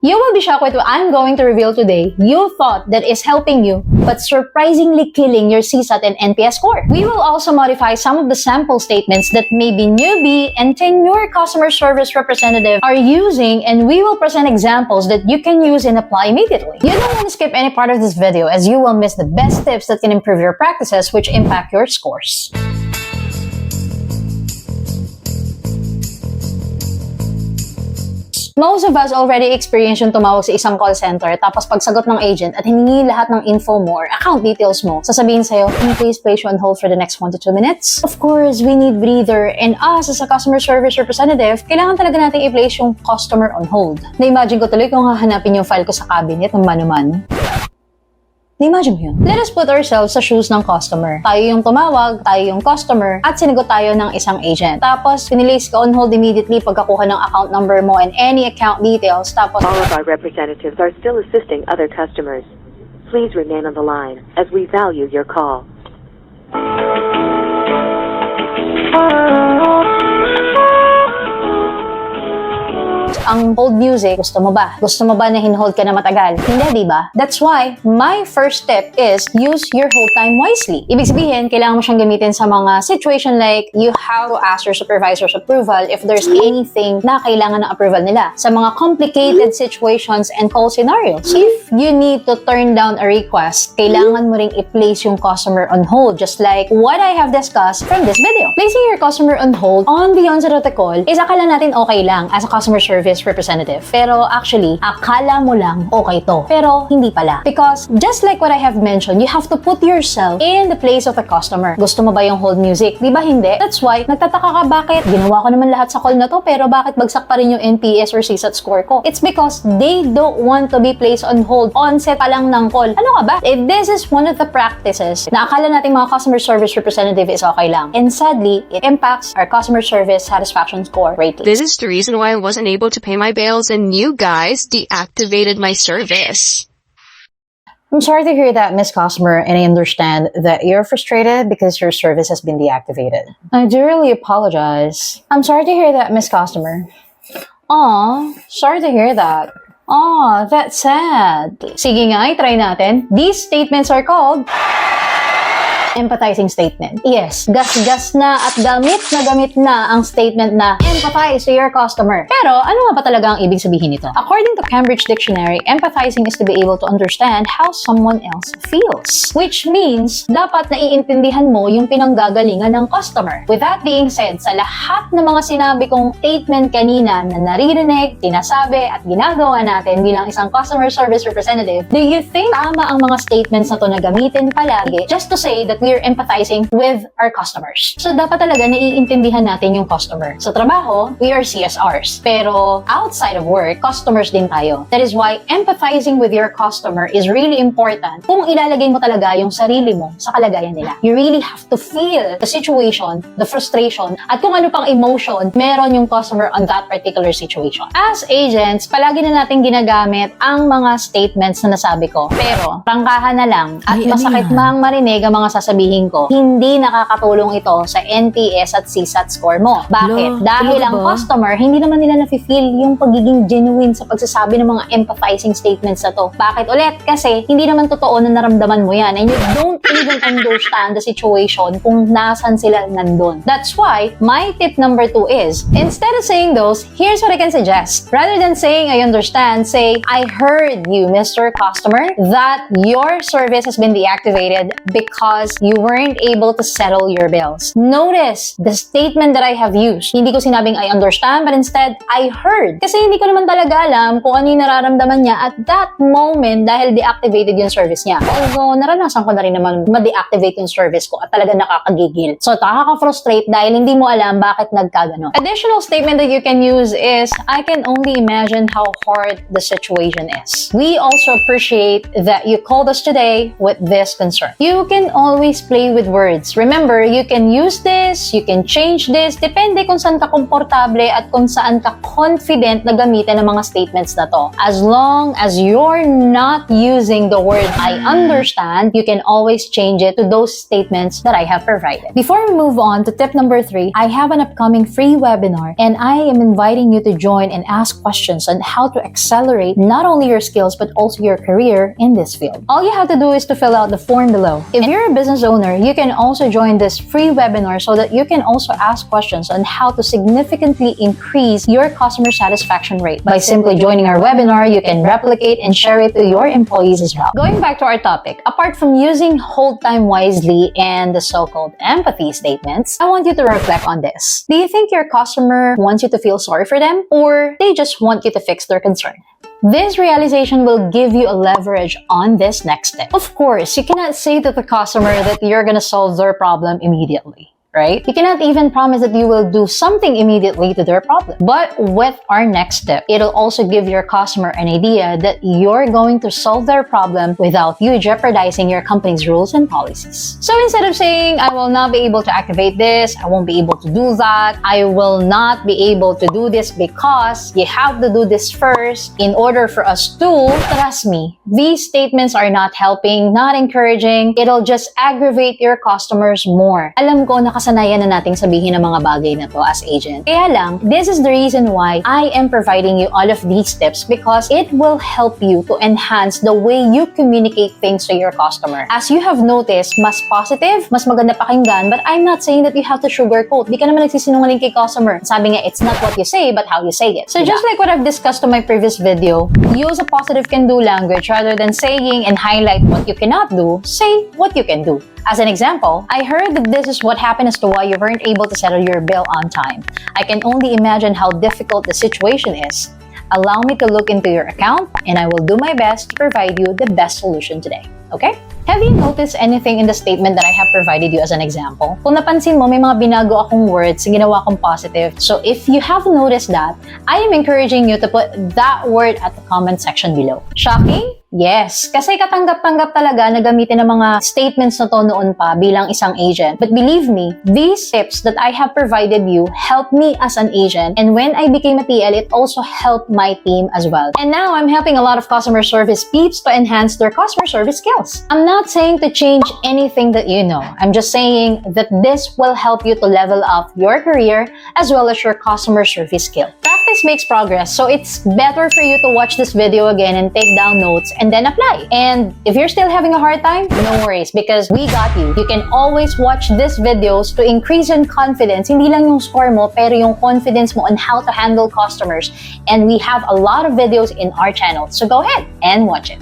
You will be shocked with what I'm going to reveal today. You thought that is helping you, but surprisingly killing your CSAT and NPS score. We will also modify some of the sample statements that maybe newbie and tenure customer service representative are using, and we will present examples that you can use and apply immediately. You don't want to skip any part of this video, as you will miss the best tips that can improve your practices which impact your scores. Most of us already experience yung tumawag sa isang call center tapos pagsagot ng agent at hiningi lahat ng info mo or account details mo, sasabihin sa'yo, can you please place you on hold for the next 1 to 2 minutes? Of course, we need breather, and us as a customer service representative, kailangan talaga natin i-place yung customer on hold. Na-imagine ko tuloy kung hahanapin yung file ko sa cabinet ng mano-mano. Na-imagine mo yun. Let us put ourselves sa shoes ng customer. Tayo yung tumawag, tayo yung customer, at sinigot tayo ng isang agent. Tapos, pinilace ka on hold immediately pagkakuha ng account number mo and any account details. Tapos, all of our representatives are still assisting other customers. Please remain on the line as we value your call. ang hold music, gusto mo ba? Gusto mo ba na hin-hold ka na matagal? Hindi, di ba? That's why, my first tip is use your hold time wisely. Ibig sabihin, kailangan mo siyang gamitin sa mga situation like you have to ask your supervisor's approval if there's anything na kailangan ng approval nila. Sa mga complicated situations and call scenarios. If you need to turn down a request, kailangan mo ring i-place yung customer on hold, just like what I have discussed from this video. Placing your customer on hold on the onset of the call is akala natin okay lang as a customer service representative. Pero actually, akala mo lang okay to. Pero hindi pala. Because just like what I have mentioned, you have to put yourself in the place of the customer. Gusto mo ba yung hold music? Di ba hindi? That's why, nagtataka ka bakit ginawa ko naman lahat sa call na to, pero bakit bagsak pa rin yung NPS or CSAT score ko? It's because they don't want to be placed on hold onset pa lang ng call. Ano ka ba? This is one of the practices na akala natin mga customer service representative is okay lang. And sadly, it impacts our customer service satisfaction score greatly. This is the reason why I wasn't able to pay my bills and you guys deactivated my service. I'm sorry to hear that, Miss Customer, and I understand that you're frustrated because your service has been deactivated. I do really apologize. I'm sorry to hear that, Miss Customer. Aw, sorry to hear that. Aw, that's sad. Sige nga, try natin. These statements are called empathizing statement. Yes, gas-gas na at gamit na ang statement na empathize to your customer. Pero, ano nga ba talaga ang ibig sabihin nito? According to Cambridge Dictionary, empathizing is to be able to understand how someone else feels. Which means, dapat naiintindihan mo yung pinanggagalingan ng customer. With that being said, sa lahat ng mga sinabi kong statement kanina na naririnig, sinasabi, at ginagawa natin bilang isang customer service representative, do you think tama ang mga statements na to na gamitin palagi just to say that we're empathizing with our customers? So, dapat talaga naiintindihan natin yung customer. Sa trabaho, we are CSRs. Pero, outside of work, customers din tayo. That is why empathizing with your customer is really important kung ilalagay mo talaga yung sarili mo sa kalagayan nila. You really have to feel the situation, the frustration, at kung ano pang emotion meron yung customer on that particular situation. As agents, palagi na natin ginagamit ang mga statements na nasabi ko. Pero, prangkahan na lang at masakit mang marinig ang mga sasabihin ko, hindi nakakatulong ito sa NPS at CSAT score mo. Bakit? Dahil ang customer, hindi naman nila nafe-feel yung pagiging genuine sa pagsasabi ng mga empathizing statements na to. Bakit ulit? Kasi hindi naman totoo na naramdaman mo yan, and you don't even understand the situation kung nasan sila nandun. That's why, my tip number 2 is, instead of saying those, here's what I can suggest. Rather than saying, I understand, say, I heard you, Mr. Customer, that your service has been deactivated because you weren't able to settle your bills. Notice the statement that I have used. Hindi ko sinabing I understand, but instead, I heard. Kasi hindi ko naman talaga alam kung ano yung nararamdaman niya at that moment dahil deactivated yung service niya. Although, naranasan ko na rin naman ma-deactivate yung service ko at talaga nakakagigil. So, nakaka-frustrate dahil hindi mo alam bakit nagkagano. Additional statement that you can use is, I can only imagine how hard the situation is. We also appreciate that you called us today with this concern. You can always always play with words. Remember, you can use this, you can change this, depende kung saan ka komportable at kung saan ka confident na gamitin ang mga statements na to. As long as you're not using the word I understand, you can always change it to those statements that I have provided. Before we move on to tip number 3, I have an upcoming free webinar and I am inviting you to join and ask questions on how to accelerate not only your skills but also your career in this field. All you have to do is to fill out the form below. If you're a business owner, you can also join this free webinar so that you can also ask questions on how to significantly increase your customer satisfaction rate. By simply joining our webinar, you can replicate and share it to your employees as well. Going back to our topic, apart from using hold time wisely and the so-called empathy statements, I want you to reflect on this. Do you think your customer wants you to feel sorry for them, or they just want you to fix their concern? This realization will give you a leverage on this next step. Of course, you cannot say to the customer that you're gonna solve their problem immediately, right? You cannot even promise that you will do something immediately to their problem. But with our next step, it'll also give your customer an idea that you're going to solve their problem without you jeopardizing your company's rules and policies. So instead of saying, I will not be able to activate this, I won't be able to do that, I will not be able to do this because you have to do this first in order for us to, trust me, these statements are not helping, not encouraging, it'll just aggravate your customers more. Alam ko, nakasanayan na nating sabihin ang mga bagay na to as agent. Kaya lang, this is the reason why I am providing you all of these tips because it will help you to enhance the way you communicate things to your customer. As you have noticed, mas positive, mas maganda pakinggan, but I'm not saying that you have to sugarcoat. Di ka naman nagsisinungaling kay customer. Sabi nga, it's not what you say, but how you say it. So just like what I've discussed in my previous video, use a positive can-do language rather than saying and highlight what you cannot do, say what you can do. As an example, I heard that this is what happened as to why you weren't able to settle your bill on time. I can only imagine how difficult the situation is. Allow me to look into your account and I will do my best to provide you the best solution today. Okay? Have you noticed anything in the statement that I have provided you as an example? Kung napansin mo, may mga binago akong words, ginawa kong positive. So if you have noticed that, I am encouraging you to put that word at the comment section below. Shocking? Yes, kasi katanggap-tanggap talaga na gamitin ng mga statements na to noon pa bilang isang agent. But believe me, these tips that I have provided you helped me as an agent, and when I became a TL, it also helped my team as well. And now I'm helping a lot of customer service peeps to enhance their customer service skills. I'm not saying to change anything that you know. I'm just saying that this will help you to level up your career as well as your customer service skill. Practice makes progress, so it's better for you to watch this video again and take down notes and then apply. And if you're still having a hard time, no worries because we got you. You can always watch these videos to increase your confidence. Hindi lang yung score mo, pero yung confidence mo on how to handle customers. And we have a lot of videos in our channel. So go ahead and watch it.